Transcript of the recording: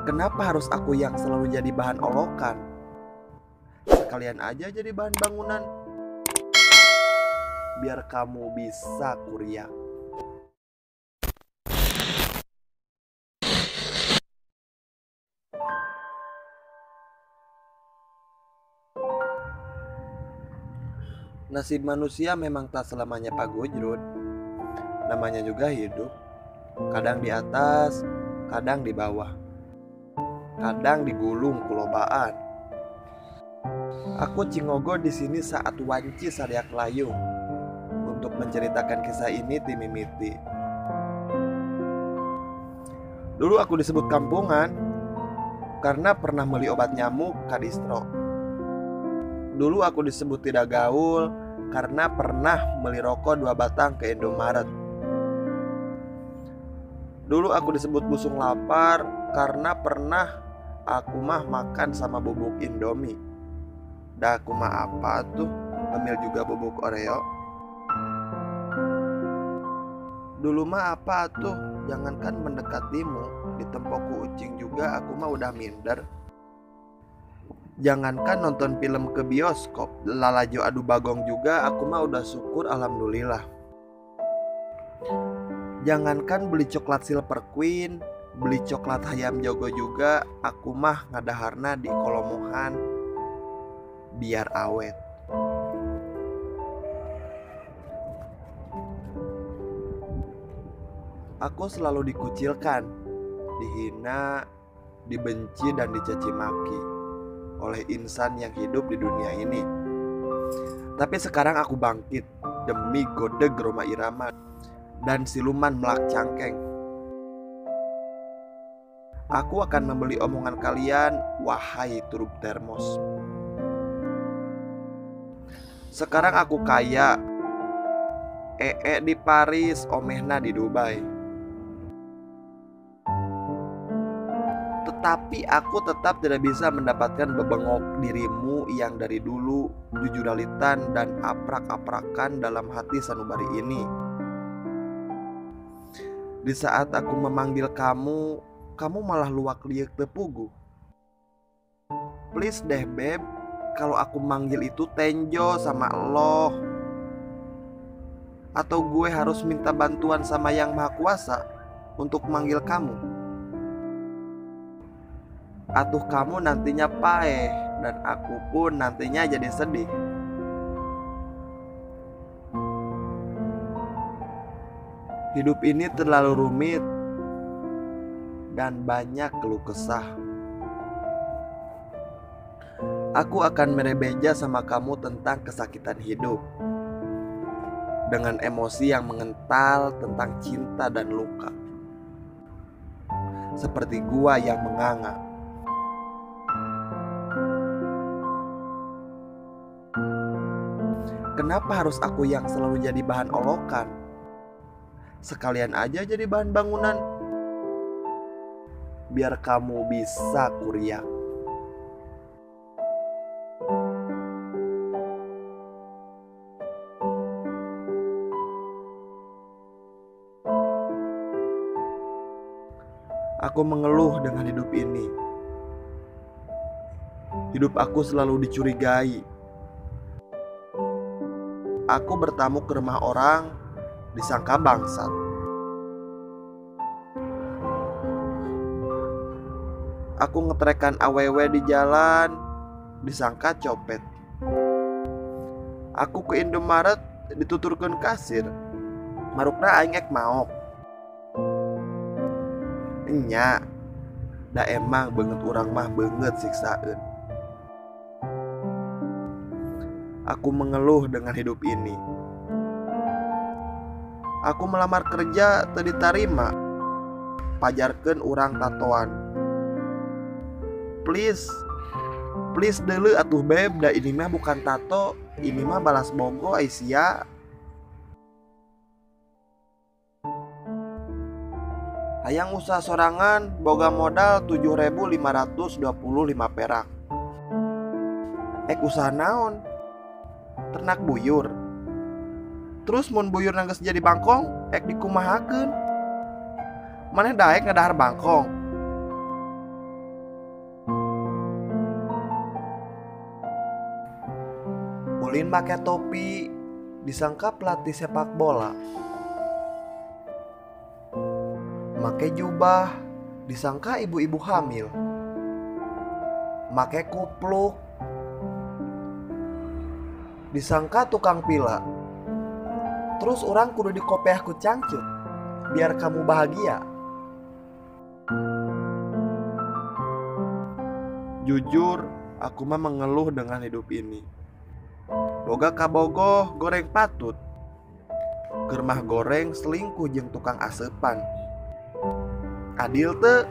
Kenapa harus aku yang selalu jadi bahan olokan? Sekalian aja jadi bahan bangunan, biar kamu bisa kuliah. Nasib manusia memang tak selamanya Pak Gujrut. Namanya juga hidup. Kadang di atas, kadang di bawah, kadang digulung kulobaan. Aku Cingogo di sini saat wanci sariak layung untuk menceritakan kisah ini ti mimiti. Dulu aku disebut kampungan karena pernah beli obat nyamuk kadistro. Dulu aku disebut tidak gaul karena pernah beli rokok 2 batang ke Indomaret. Dulu aku disebut busung lapar karena pernah aku mah makan sama bubuk Indomie. Dah aku mah apa tuh, ngemil juga bubuk Oreo. Dulu mah apa tuh, jangankan mendekatimu, di tempoku ucing juga aku mah udah minder. Jangankan nonton film ke bioskop, lalajo adu bagong juga aku mah udah syukur alhamdulillah. Jangankan beli coklat Silver Queen, beli coklat Hayam Jogo juga aku mah ngadaharna di kolomohan biar awet. Aku selalu dikucilkan, dihina, dibenci dan dicaci maki oleh insan yang hidup di dunia ini. Tapi sekarang aku bangkit demi Godeg Roma Irama dan siluman Melak Cangkeng. Aku akan membeli omongan kalian, wahai Turub Termos. Sekarang aku kaya, di Paris, omehna di Dubai. Tetapi aku tetap tidak bisa mendapatkan bebengok dirimu yang dari dulu jujuralitan dan aprak-aprakan dalam hati sanubari ini. Di saat aku memanggil kamu, kamu malah luak liuk tepugu. Please deh beb, kalau aku manggil itu Tenjo sama Allah, atau gue harus minta bantuan sama Yang Maha Kuasa untuk manggil kamu? Atuh kamu nantinya paeh dan aku pun nantinya jadi sedih. Hidup ini terlalu rumit dan banyak keluh kesah. Aku akan merebeja sama kamu tentang kesakitan hidup, dengan emosi yang mengental tentang cinta dan luka, seperti gua yang menganga. Kenapa harus aku yang selalu jadi bahan olokan? Sekalian aja jadi bahan bangunan, biar kamu bisa kuliah. Aku mengeluh dengan hidup ini. Hidup aku selalu dicurigai. Aku bertamu ke rumah orang, disangka bangsat. Aku ngetrekan awewe di jalan, disangka copet. Aku ke Indomaret, dituturkeun kasir, marukna aing ek maok. Enya, da emang banget urang mah banget siksaeun. Aku mengeluh dengan hidup ini. Aku melamar kerja teu ditarima, pajarkeun urang tatoan. Please deuleu atuh beb, da ini mah bukan tato, ini mah balas bogo Aisyah. Hayang usaha sorangan, boga modal 7.525 perak. Ek usaha naon? Ternak buyur. Terus mun buyur nangges jadi bangkong, ek dikumahakeun. Maneh daek ngadahar bangkong. Ulin make topi, disangka pelatih sepak bola. Make jubah, disangka ibu-ibu hamil. Make kupluk, disangka tukang pila. Terus orang kudu dikopiah ku cangcut biar kamu bahagia. Jujur, aku mah mengeluh dengan hidup ini. Boga kabogoh goreng patut, germah goreng selingkuh jeung tukang asepan. Adil teu?